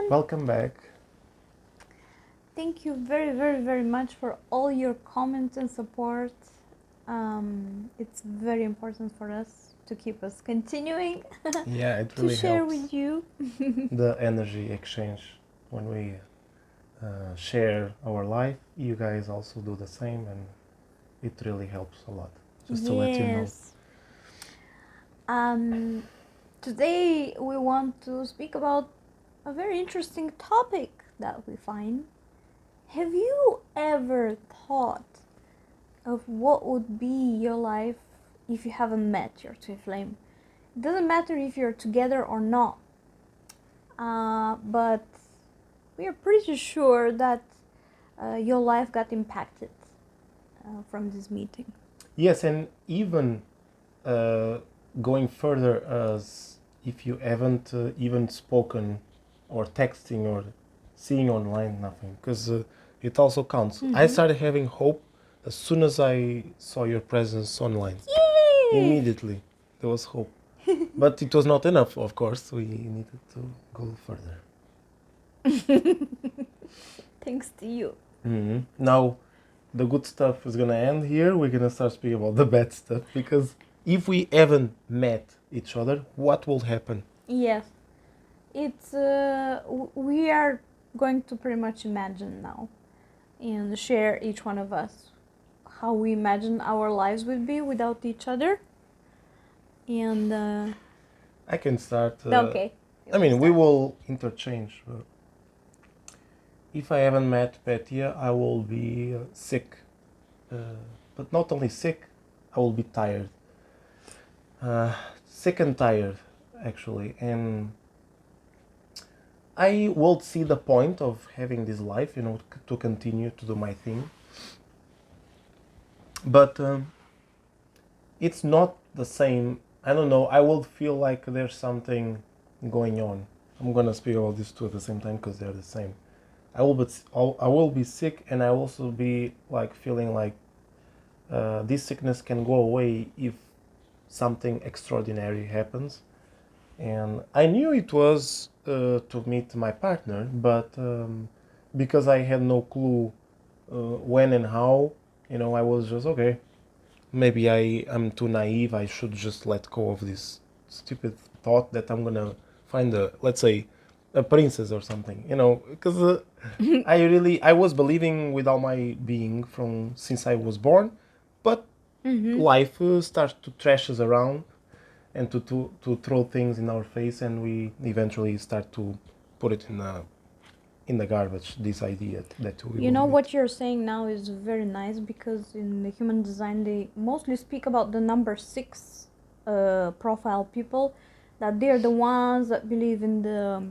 Welcome back. Thank you very, very, very much for all your comments and support. It's very important for us to keep us continuing Yeah, it to really share helps. with you. The energy exchange when we share our life. You guys also do the same, and it really helps a lot. Just to let you know. Yes. Today we want to speak about a very interesting topic that we find. Have you ever thought of what would be your life if you haven't met your twin flame? It doesn't matter if you're together or not, but we are pretty sure that your life got impacted from this meeting. Yes, and even going further, as if you haven't even spoken or texting or seeing online, nothing, because it also counts. I started having hope as soon as I saw your presence online. Yay! Immediately, there was hope. But it was not enough, of course. We needed to go further. Thanks to you. Now, the good stuff is gonna end here. We're gonna start speaking about the bad stuff, because if we haven't met each other, what will happen? Yes, it's we are going to pretty much imagine now and share each one of us how we imagine our lives would be without each other. And I can start. okay. I mean, we will interchange. If I haven't met Petia, I will be sick. But not only sick, I will be tired. Sick and tired, actually. And I will see the point of having this life, to continue to do my thing. But it's not the same. I don't know. I will feel like there's something going on. I'm gonna speak about these two at the same time because they're the same. I will be sick, and I will also be like feeling like this sickness can go away if something extraordinary happens. And I knew it was to meet my partner, but because I had no clue when and how, I was just okay. Maybe I'm too naive. I should just let go of this stupid thought that I'm gonna find let's say, a princess or something. Because I was believing with all my being from since I was born, but life starts to trash us around and to throw things in our face, and we eventually start to put it in the garbage. This idea that we You know what you're saying now is very nice, because in the human design they mostly speak about the number 6 profile people, that they're the ones that believe in the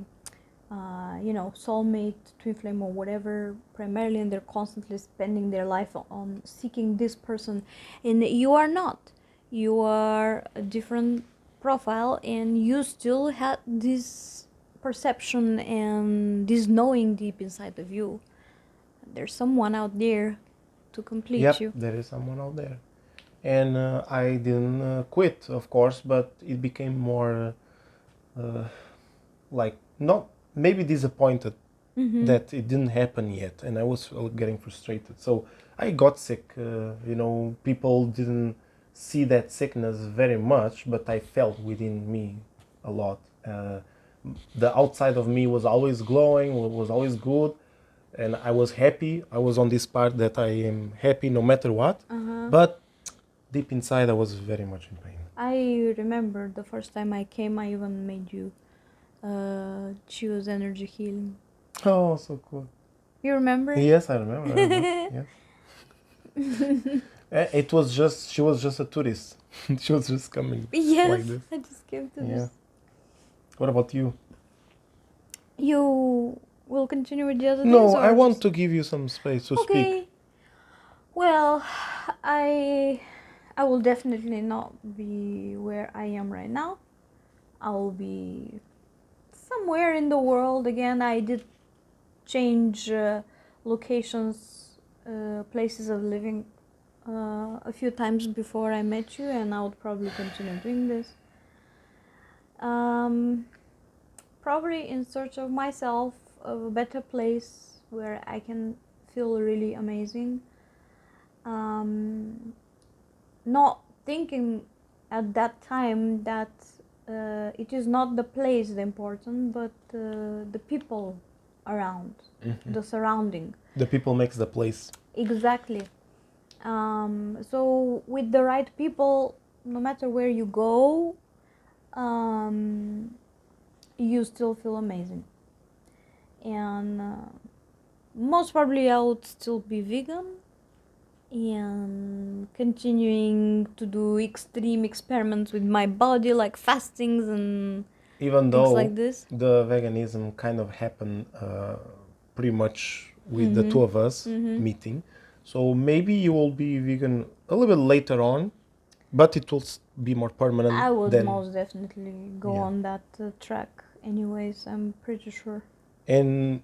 soulmate, twin flame, or whatever primarily, and they're constantly spending their life on seeking this person. And you are not. You are a different profile, and you still have this perception and this knowing deep inside of you. There's someone out there to complete you. there is someone out there. And I didn't quit, of course, but it became more like, not maybe disappointed that it didn't happen yet, and I was getting frustrated. So I got sick. People didn't see that sickness very much, but I felt within me a lot. The outside of me was always glowing, was always good, and I was happy. I was on this part that I am happy no matter what. But deep inside, I was very much in pain. I remember the first time I came, I even made you choose energy healing. Oh, so cool. You remember? Yes, I remember. Yes. It was just, she was just a tourist. She was just coming. Yes, like this. I just came to Yeah. this. What about you? You will continue with the other things? No, or I want just- to give you some space to Okay. speak. Well, I will definitely not be where I am right now. I will be somewhere in the world again. I did change locations, places of living a few times before I met you, and I would probably continue doing this. Probably in search of myself, a better place where I can feel really amazing. Not thinking at that time that it is not the place the important, but the people around, the surrounding. The people makes the place. Exactly. So with the right people, no matter where you go, you still feel amazing. And most probably I would still be vegan and continuing to do extreme experiments with my body, like fastings and Even things though like this. the veganism kind of happened pretty much with the two of us meeting. So maybe you will be vegan a little bit later on, but it will be more permanent. I would than, most definitely go Yeah. on that track anyways, I'm pretty sure. And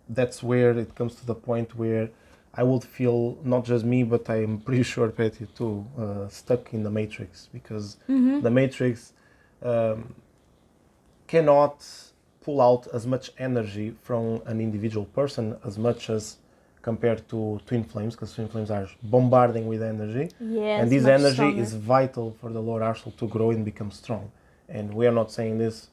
that's where it comes to the point where I would feel, not just me, but I'm pretty sure Patty too, stuck in the matrix, because the matrix cannot pull out as much energy from an individual person as much as compared to twin flames, because twin flames are bombarding with energy. Yes, And this much energy stronger. is vital for the lower astral to grow and become strong. And we are not saying this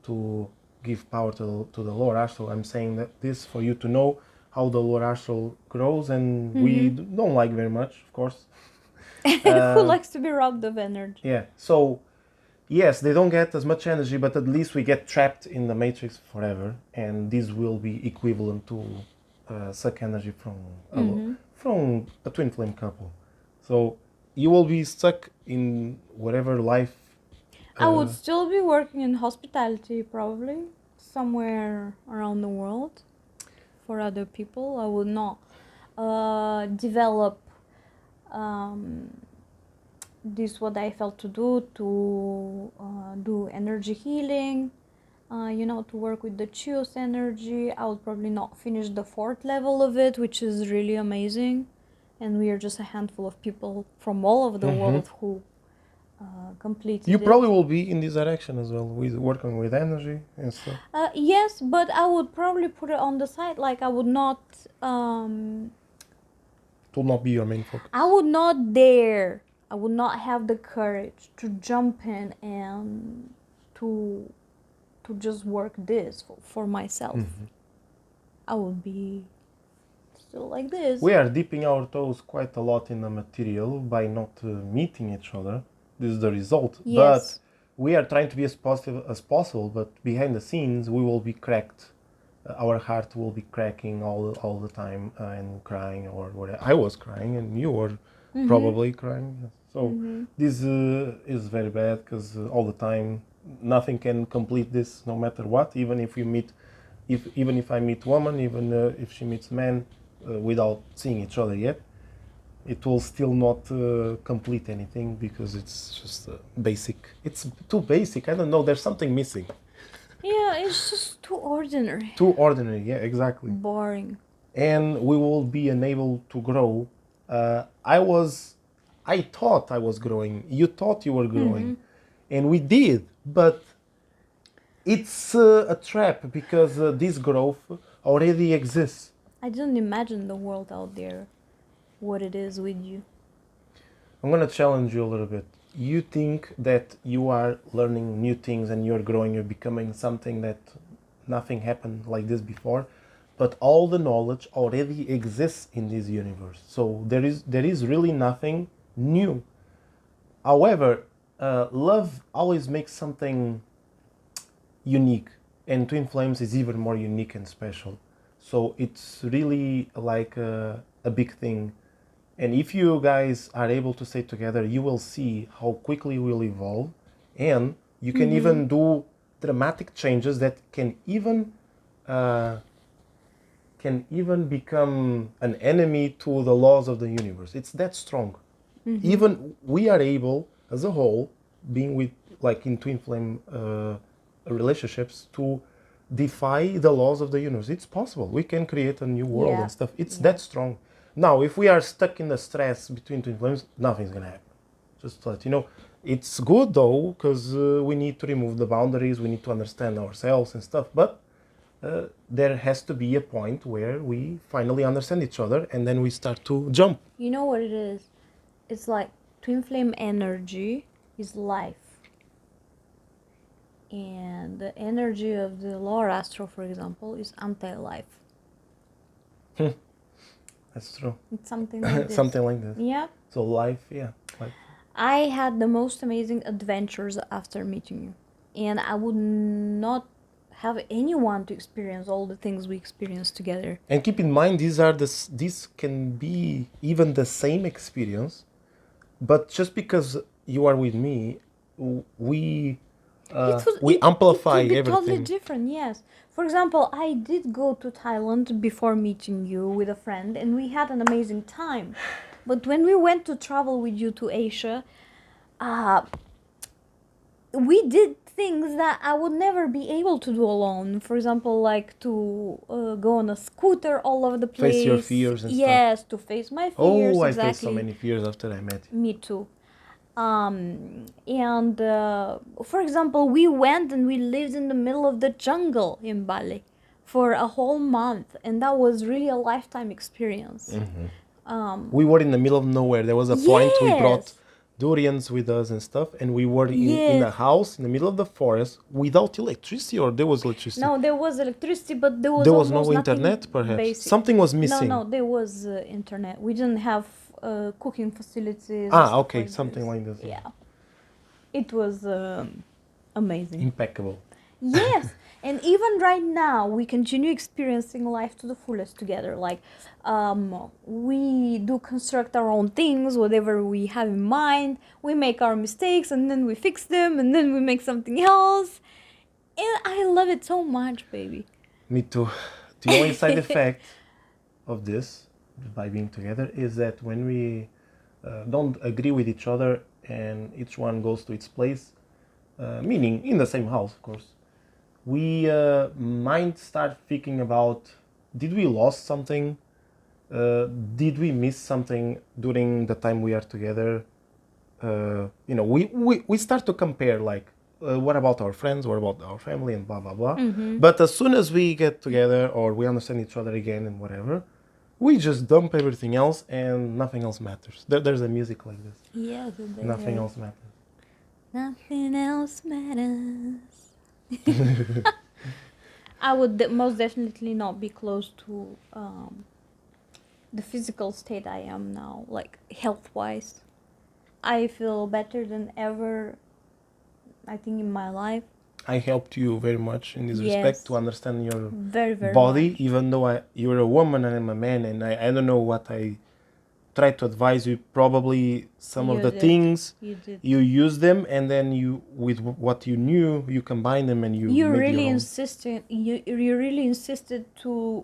to give power to the lower astral. I'm saying that this for you to know how the lower astral grows, and we don't like very much, of course. Who likes to be robbed of energy? Yeah, so yes, they don't get as much energy, but at least we get trapped in the matrix forever, and this will be equivalent to suck energy from a twin flame couple. So you will be stuck in whatever life. I would still be working in hospitality, probably somewhere around the world for other people. I would not develop this what I felt to do energy healing, to work with the Chios energy. I would probably not finish the 4th level of it, which is really amazing, and we are just a handful of people from all over the world who completed You it. probably will be in this direction as well, with working with energy and stuff. Yes, but I would probably put it on the side. Like I would not. It will not be your main focus. I would not dare. I would not have the courage to jump in and to just work this for myself. I would be still like this. We are dipping our toes quite a lot in the material by not meeting each other. This is the result. Yes. But we are trying to be as positive as possible, but behind the scenes we will be cracked. Our heart will be cracking all the time and crying, or whatever. I was crying and you were probably crying. So this is very bad, because all the time nothing can complete this, no matter what. Even if we meet, even if I meet woman, even if she meets man, without seeing each other yet, it will still not complete anything, because it's just basic. It's too basic. I don't know. There's something missing. Yeah, it's just too ordinary. Too ordinary. Yeah, exactly. Boring. And we will be unable to grow. I thought I was growing. You thought you were growing, and we did. But it's a trap, because this growth already exists. I didn't imagine the world out there, what it is with you. I'm gonna challenge you a little bit. You think that you are learning new things and you're growing, you're becoming something that nothing happened like this before, but all the knowledge already exists in this universe. So there is really nothing new. However, love always makes something unique, and Twin Flames is even more unique and special. So it's really like a big thing. And if you guys are able to stay together, you will see how quickly we'll evolve, and you can even do dramatic changes that can even become an enemy to the laws of the universe. It's that strong. Even we are able, as a whole, being with, like in twin flame relationships, to defy the laws of the universe. It's possible. We can create a new world and stuff. It's that strong. Now, if we are stuck in the stress between twin flames, nothing's gonna happen. Just to let you know. It's good though, because we need to remove the boundaries. We need to understand ourselves and stuff. But there has to be a point where we finally understand each other, and then we start to jump. You know what it is? It's like twin flame energy is life. And the energy of the lower astral, for example, is anti-life. That's true. It's something like this. Something like this. Yeah. So life. I had the most amazing adventures after meeting you. And I would not have anyone to experience all the things we experienced together. And keep in mind, these can be even the same experience, but just because you are with me, we amplify it would be everything. totally different, yes. For example, I did go to Thailand before meeting you with a friend, and we had an amazing time. But when we went to travel with you to Asia, we did things that I would never be able to do alone. For example, like to go on a scooter all over the place. Face your fears and stuff. Yes, to face my fears. Oh, exactly. I faced so many fears after I met you. Me too. For example, we went and we lived in the middle of the jungle in Bali for a whole month, and that was really a lifetime experience. We were in the middle of nowhere. There was a point we brought Yes. durians with us and stuff, and we were in Yes. a house in the middle of the forest without electricity, or there was electricity? No, there was electricity, but there was There was almost no nothing internet, perhaps. basic. Something was missing. No, there was internet. We didn't have cooking facilities. or stuff Okay, like something this. like this. Yeah, it was amazing. Impeccable. Yes, and even right now we continue experiencing life to the fullest together. Like we do construct our own things, whatever we have in mind. We make our mistakes and then we fix them, and then we make something else. And I love it so much, baby. Me too. The only side effect of this, by being together, is that when we don't agree with each other and each one goes to its place, meaning in the same house, of course, we might start thinking about, did we lost something? Did we miss something during the time we are together? We start to compare, like, what about our friends, what about our family, and blah blah blah. But as soon as we get together or we understand each other again and whatever, we just dump everything else and nothing else matters. There's a music like this. Yes, Nothing else matters. Nothing else matters. I would most definitely not be close to the physical state I am now, like health-wise. I feel better than ever, I think, in my life. I helped you very much in this respect to understand your very, very body, much. even though you're a woman and I'm a man, and I don't know what I try to advise you. Probably some of the things you use them, and then you, with what you knew, you combine them and you really insisted. You really insisted to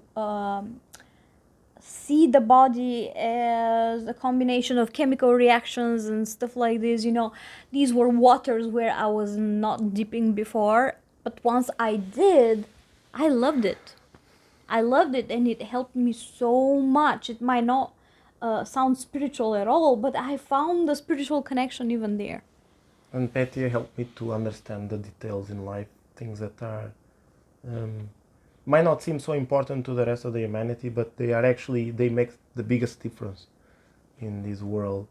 see the body as a combination of chemical reactions and stuff like this. These were waters where I was not dipping before, but once I did, I loved it. And it helped me so much. It might not sound spiritual at all, but I found the spiritual connection even there. And Petya helped me to understand the details in life, things that are might not seem so important to the rest of the humanity, but they make the biggest difference in this world.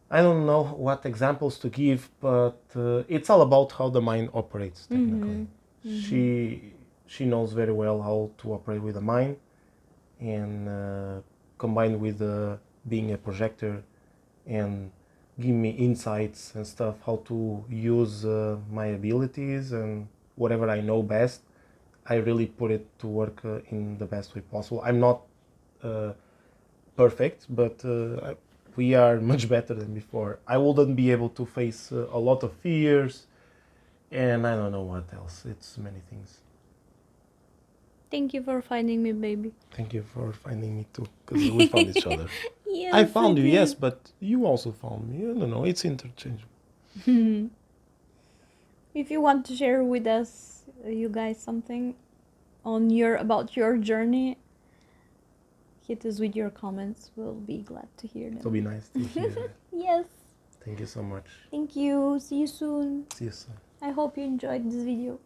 I don't know what examples to give, but it's all about how the mind operates, technically. She knows very well how to operate with the mind, and combined with being a projector and give me insights and stuff, how to use my abilities and whatever I know best. I really put it to work in the best way possible. I'm not perfect, but we are much better than before. I wouldn't be able to face a lot of fears, and I don't know what else. It's many things. Thank you for finding me, baby. Thank you for finding me too, because we found each other. Yes, I found you, yes, but you also found me. I don't know, it's interchangeable. If you want to share with us, you guys, something about your journey, hit us with your comments. We'll be glad to hear them. It'll be nice to hear that. Yes. Thank you so much. Thank you. See you soon. See you soon. I hope you enjoyed this video.